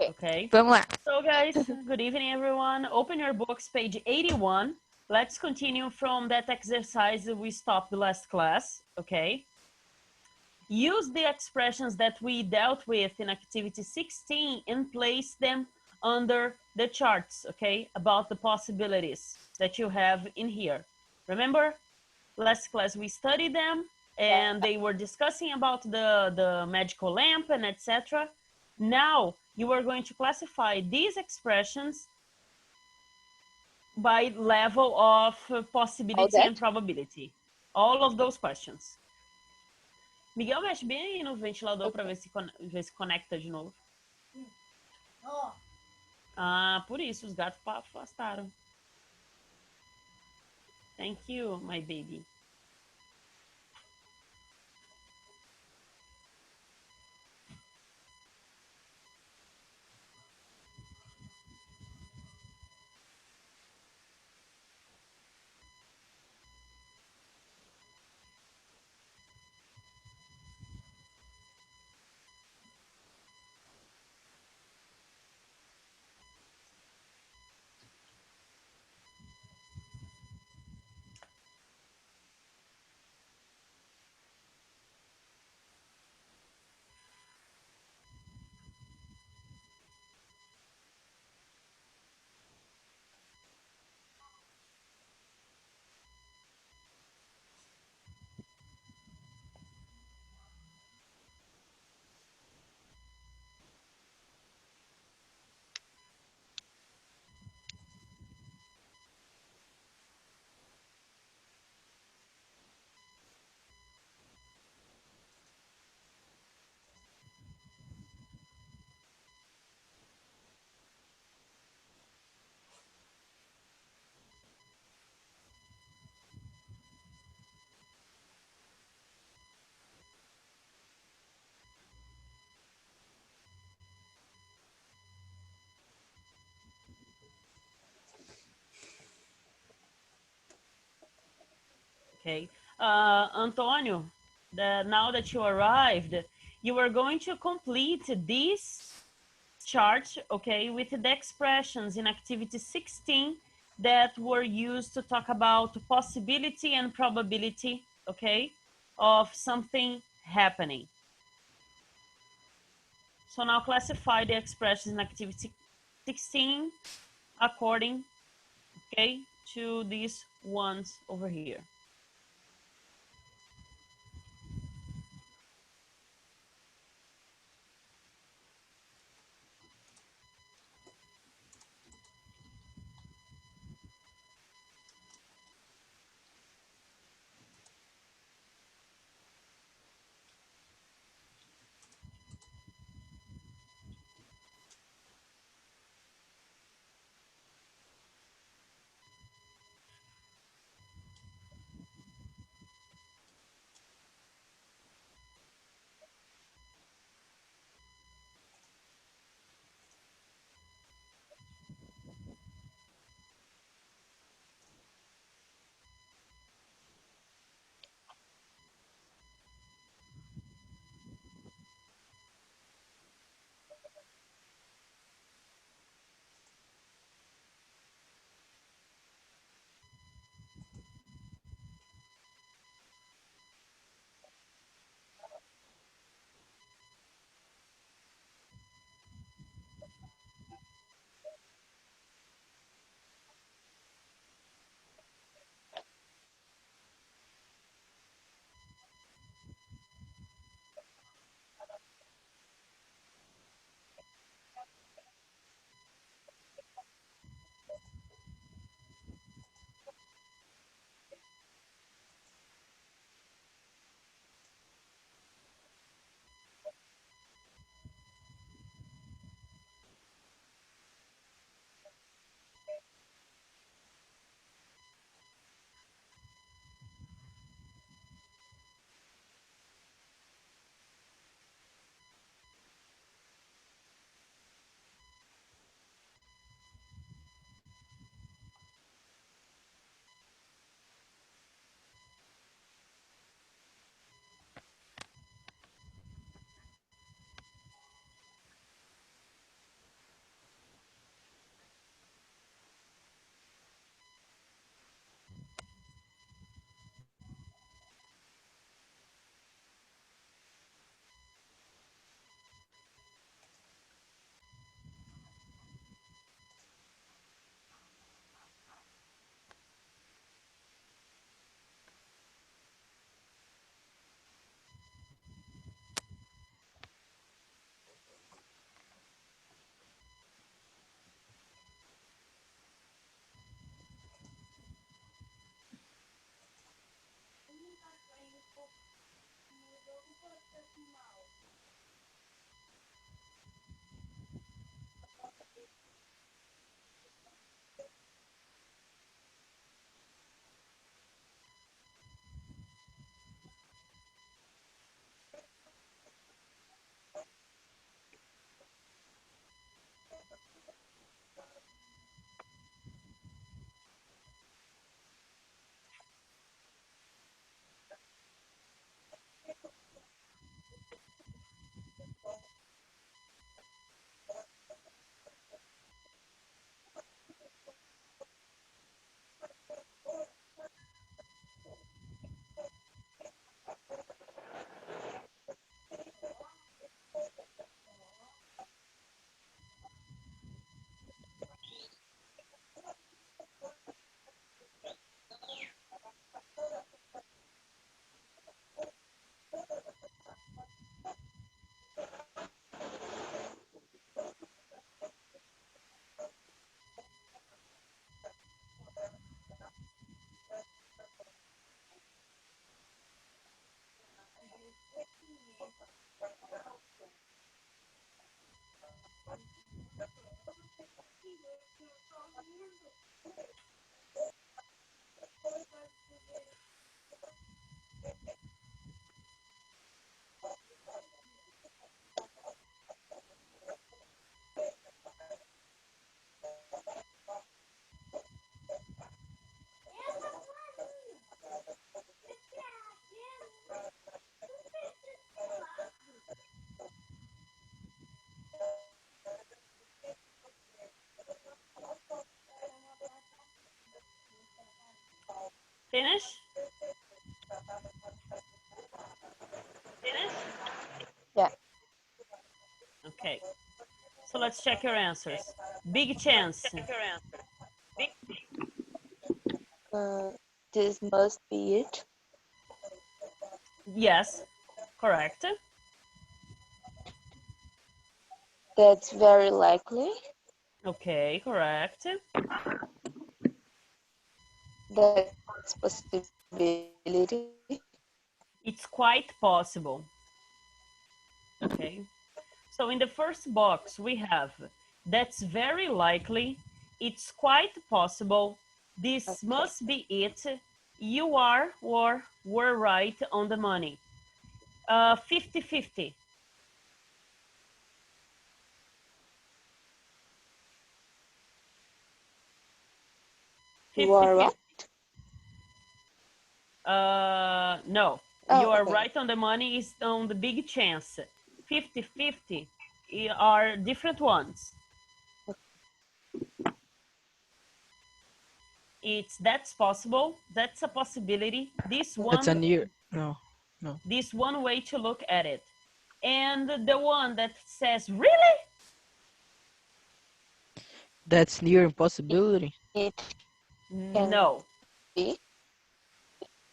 Okay. Vamos lá. So guys, good evening everyone. Open your books, page 81. Let's continue from that exercise we stopped the last class, okay? Use the expressions that we dealt with in activity 16 and place them under the charts, okay? About the possibilities that you have in here. Remember, last class we studied them and they were discussing about the magical lamp and etc. Now you are going to classify these expressions by level of possibility and probability. All of those questions. Miguel, mexe bem aí no ventilador para ver se conecta de novo. Ah, por isso, os gatos afastaram. Thank you, my baby. Okay. Antonio, now that you arrived, you are going to complete this chart, okay, with the expressions in activity 16 that were used to talk about possibility and probability, okay, of something happening. So now classify the expressions in activity 16 according, okay, to these ones over here. Finish? Finish? Yeah. Okay. So let's check your answers. Big chance. This must be it. Yes, correct. That's very likely. Okay, correct. That's possibility. It's quite possible. Okay. So in the first box, we have that's very likely, it's quite possible, this Okay. must be it, you are or were right on the money. 50-50. You are right. No, Oh, you are okay. right on the money is on the big chance. 50-50 are different ones. That's possible. That's a possibility. That's a near. No. This one way to look at it. And the one that says, really? That's near impossibility. It can No. be.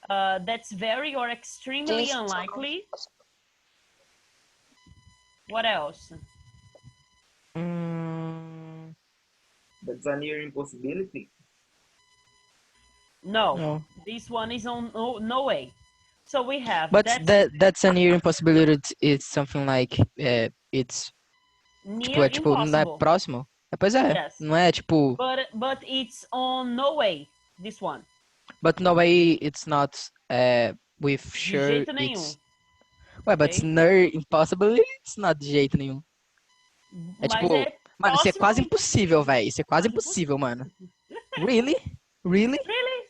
That's very or extremely This unlikely. What else? That's a near impossibility. No. This one is on no way. So we have But that's a near impossibility. It's something like it's near tipo, não é impossible. próximo. Pois é. Yes. Não é tipo. But it's on no way. This one. But no way. It's not with De sure. jeito nenhum. It's. Ué, but it's near impossible. It's not de jeito nenhum. É Mas tipo, é mano, isso é quase próximo. impossível, velho. Isso é quase impossível, mano. Really? Really? Really?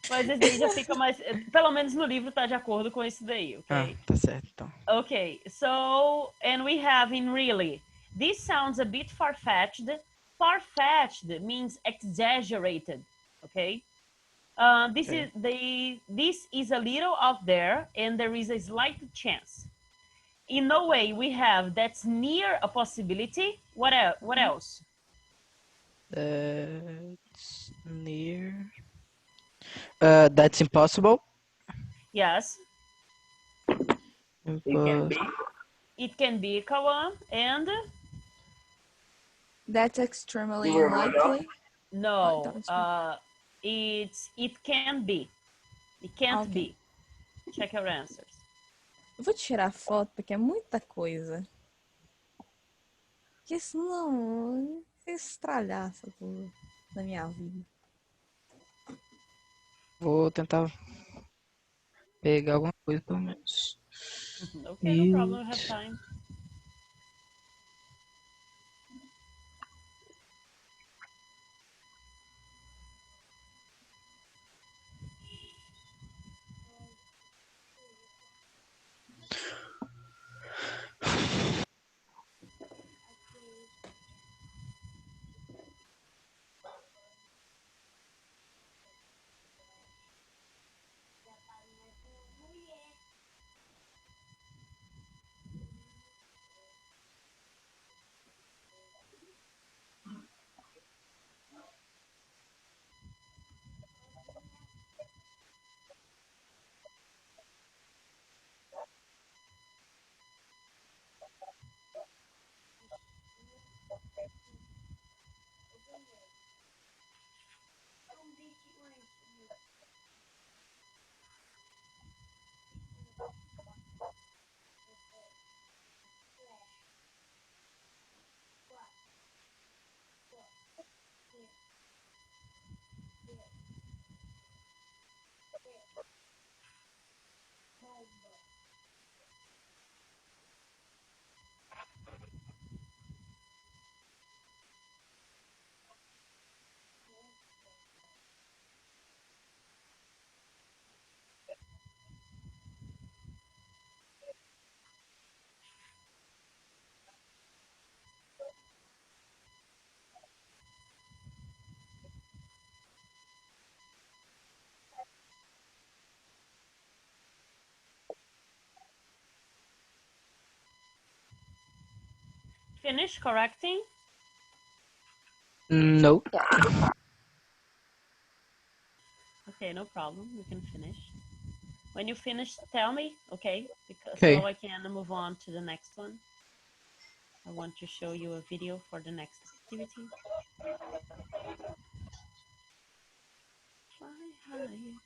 Mas esse daí já fica mais. Pelo menos no livro tá de acordo com isso daí, ok? Ah, tá certo, então. Okay, so, and we have in really. This sounds a bit far-fetched. Far-fetched means exaggerated, okay? This is a little out there, and there is a slight chance. In no way we have that's near a possibility. What else? That's near. That's impossible. Yes. It can be. It can be, Kawan, and that's extremely unlikely. no, it can be. It can't be. Check your answers. Eu vou tirar foto porque é muita coisa. Porque senão estralhaça tudo na minha vida. Vou tentar pegar alguma coisa pelo menos. Okay, no problem, we have time. finish correcting? No. Yeah. Okay, no problem. You can finish. When you finish, tell me, okay? Because Okay. so I can move on to the next one. I want to show you a video for the next activity. Fly high again.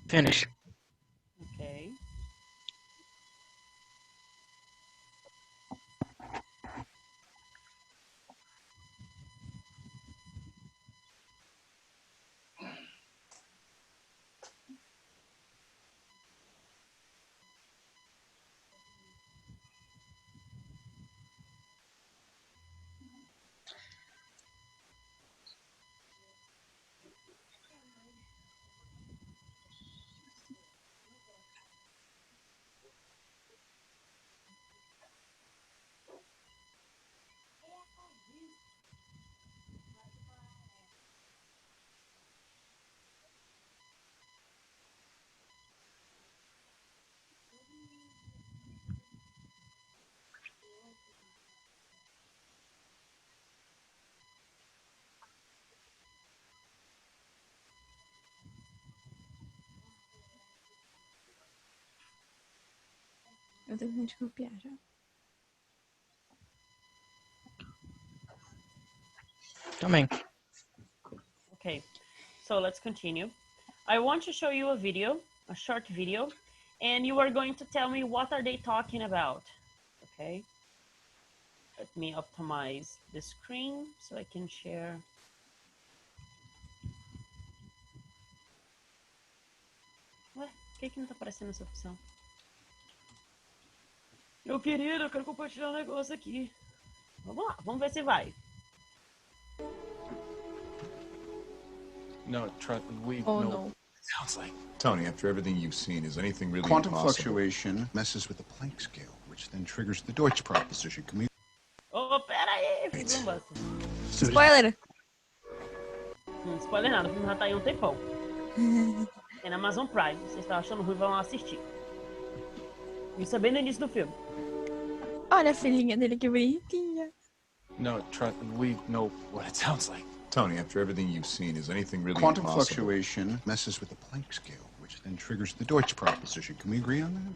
Finish. Okay. Eu terminei de copiar já. Também. Okay. So let's continue. I want to show you a video, a short video, and you are going to tell me what are they talking about. Okay. Let me optimize the screen so I can share. Ué, por que não tá aparecendo essa opção? Meu querido, eu quero compartilhar um negócio aqui. Vamos lá, vamos ver se vai. No, we Oh, know no. what it sounds like. Tony, after everything you've seen, is anything really Quantum impossible? fluctuation messes with the Planck scale, which then triggers the Deutsch proposition. Can we? Oh, pera aí, fiz um bust. Spoiler! Spoiler nada, o filme já tá aí há um tempão. É na Amazon Prime, vocês estão achando ruim, vão lá assistir. Isso é bem no início do filme. Olha a filhinha dele, que bonitinha. No, we know what it sounds like. Tony, after everything you've seen, is anything really Quantum impossible? fluctuation messes with the Planck scale, which then triggers the Deutsch proposition. Can we agree on that?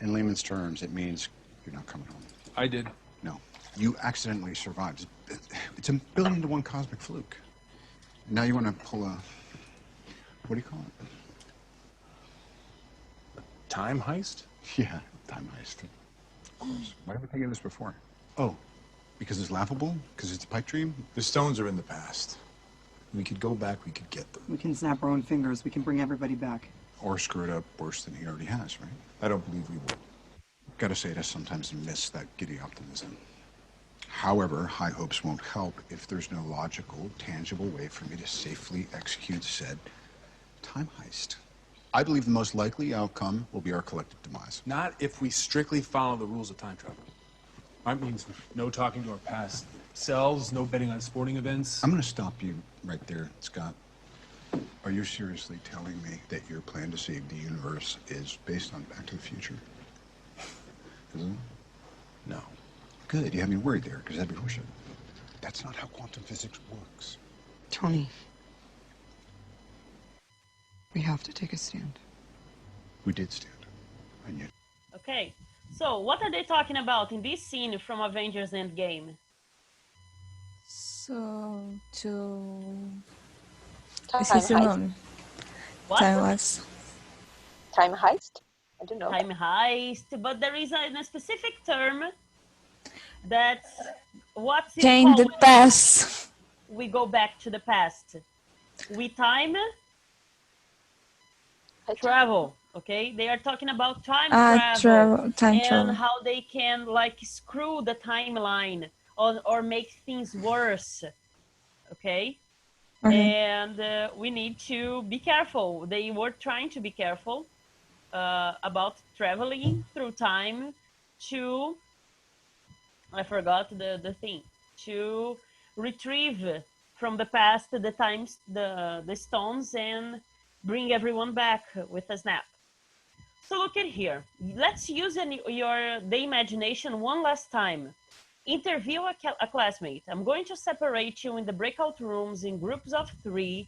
In layman's terms, it means you're not coming home. I did. No, you accidentally survived. It's 1 billion to 1 cosmic fluke. Now you want to pull a, what do you call it? Time heist? Yeah, time heist. Of course. Why didn't we think of this before? Oh, because it's laughable? Because it's a pipe dream? The stones are in the past. We could go back, we could get them. We can snap our own fingers. We can bring everybody back. Or screw it up worse than he already has, right? I don't believe we will. Gotta say, I sometimes miss that giddy optimism. However, high hopes won't help if there's no logical, tangible way for me to safely execute said time heist. I believe the most likely outcome will be our collective demise. Not if we strictly follow the rules of time travel. That means no talking to our past selves, no betting on sporting events. I'm gonna stop you right there, Scott. Are you seriously telling me that your plan to save the universe is based on Back to the Future? Isn't it? No. Good, you had me worried there, because that'd be horseshit. That's not how quantum physics works. Tony, we have to take a stand. We did stand, and yet... Okay, so what are they talking about in this scene from Avengers Endgame? So, to... Time Esqueci o heist. nome. What? Time lapse. Time heist? I don't know. Time heist, but there is a specific term that's what's it Change called? the past. We go back to the past. We time travel, okay? They are talking about time travel Time and travel. how they can like screw the timeline or make things worse, okay? And we need to be careful. They were trying to be careful about traveling through time to, I forgot the thing, to retrieve from the past the stones and bring everyone back with a snap. So look at here. Let's use the imagination one last time. Interview a classmate. I'm going to separate you in the breakout rooms in groups of 3,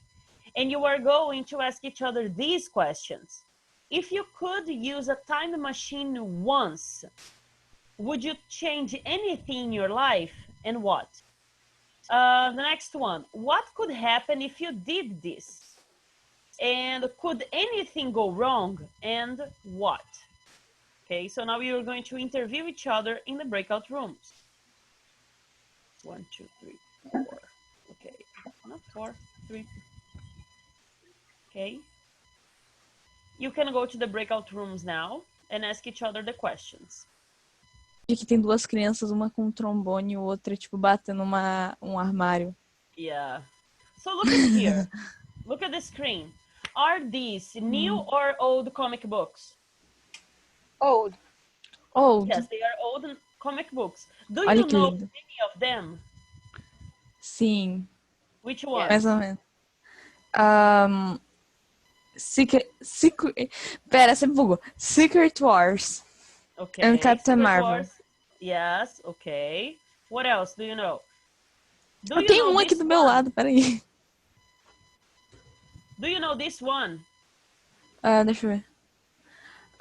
and you are going to ask each other these questions. If you could use a time machine once, would you change anything in your life, and what? The next one, what could happen if you did this? And could anything go wrong, and what? Okay, so now you're going to interview each other in the breakout rooms. 1, 2, 3, 4. Okay, not 4, 3. Okay. You can go to the breakout rooms now and ask each other the questions. Aqui tem duas crianças, uma com um trombone e outra, tipo, batendo um armário. Yeah. So look at here. Look at the screen. Are these new or old comic books? Old. Old. Yes, they are old comic books. Do Olha you que know lindo. any of them? Sim. Which one? Mais ou menos. Pera, você bugou. Secret Wars. Okay. And Captain Secret Marvel. Wars. Yes, okay. What else do you know? Eu tenho um aqui do meu lado, peraí. Do you know this one? Deixa eu ver.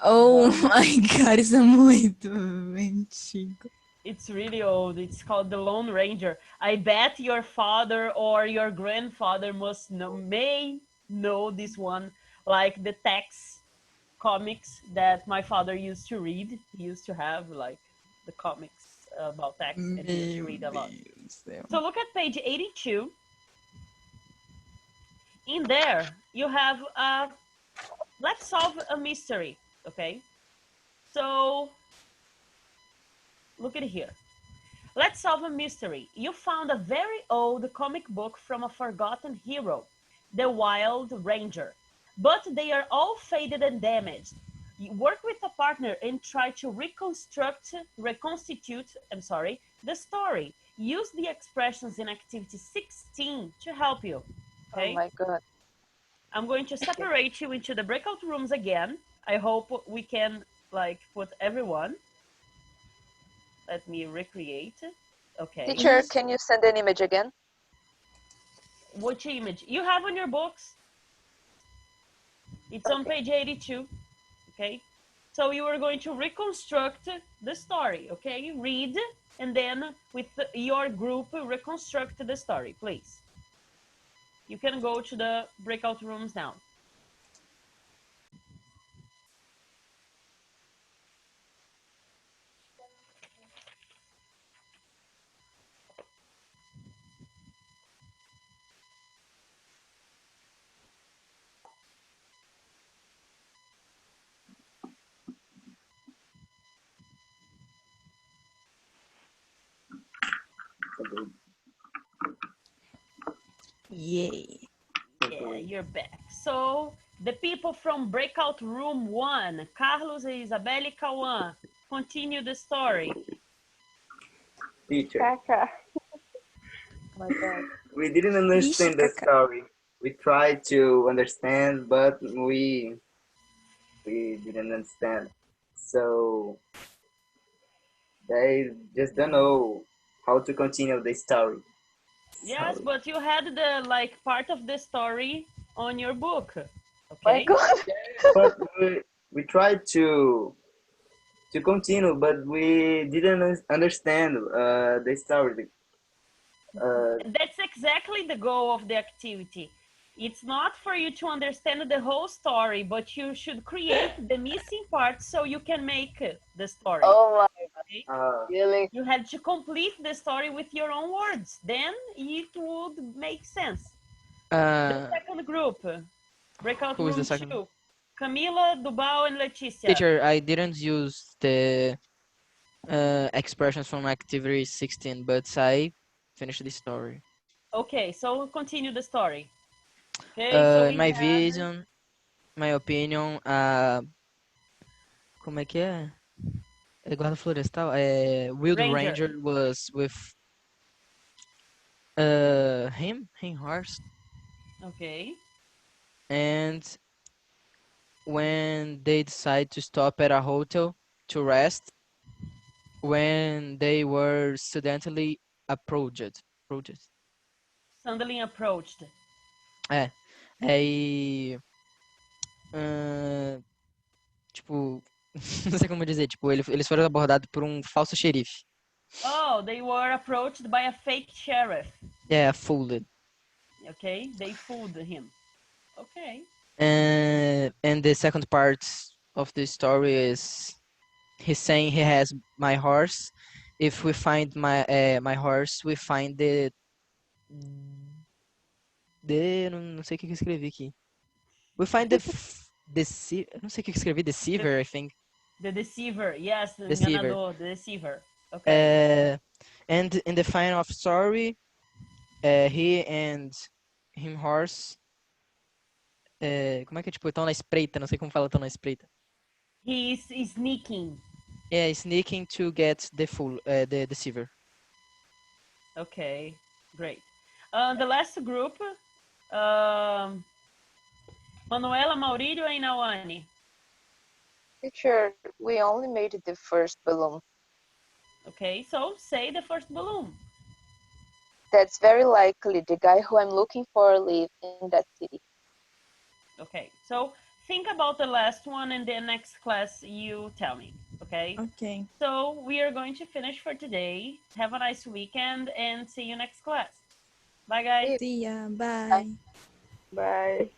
Oh my god, isso é muito antigo. It's really old. It's called The Lone Ranger. I bet your father or your grandfather may know this one, like the Tex comics that my father used to read. He used to have like the comics about Tex, and he used to read a lot. So look at page 82. In there, you have let's solve a mystery, okay? So look at here. Let's solve a mystery. You found a very old comic book from a forgotten hero, the Wild Ranger, but they are all faded and damaged. You work with a partner and try to reconstitute, the story. Use the expressions in activity 16 to help you. Okay? Oh my God. I'm going to separate you into the breakout rooms again. I hope we can like put everyone. Let me recreate. Okay. Teacher, can you send an image again? Which image? You have on your books. It's on page 82. Okay. So you are going to reconstruct the story. Okay. Read and then with your group reconstruct the story, please. You can go to the breakout rooms now. Yay. Yeah, you're back. So the people from breakout room 1, Carlos, Isabelle, Kawan, continue the story. Teacher, Kaka. Oh my God. we didn't understand the story. We tried to understand, but we didn't understand. So they just don't know how to continue the story. Yes, but you had the like part of the story on your book. Okay. My God. But we tried to continue, but we didn't understand the story. That's exactly the goal of the activity. It's not for you to understand the whole story, but you should create the missing parts so you can make the story. Oh my Okay? really? You have to complete the story with your own words. Then it would make sense. The second group, breakout Who is the room second? 2. Camila, Dubal, and Leticia. Teacher, I didn't use the expressions from activity 16, but I finished the story. Okay, so we'll continue the story. Okay, so we In my have... vision, my opinion, como é que é? É guarda florestal? Wild Ranger was with him horse. Okay. And when they decide to stop at a hotel to rest, when they were suddenly approached. Suddenly approached. Tipo, não sei como dizer, tipo, eles foram abordados por um falso xerife. Oh, they were approached by a fake sheriff. Yeah, fooled. Okay, they fooled him. Okay. And the second part of the story is he's saying he has my horse. If we find my horse, we find não sei o que eu escrevi aqui. We find não sei o que eu escrevi, deceiver, I think. The deceiver, yes, the Deceiver. enganador, the deceiver. Okay. And in the final of story, he and him horse, como é que é, tipo, estão na espreita, não sei como fala, estão na espreita. He is sneaking. Yeah, sneaking to get the deceiver. Okay, great. The last group, Manuela, Maurílio, and Nawane. Teacher, we only made the first balloon. Okay, so say the first balloon. That's very likely the guy who I'm looking for lives in that city. Okay, so think about the last one and the next class you tell me, okay? Okay. So we are going to finish for today. Have a nice weekend and see you next class. Bye, guys. See ya. Bye. Bye.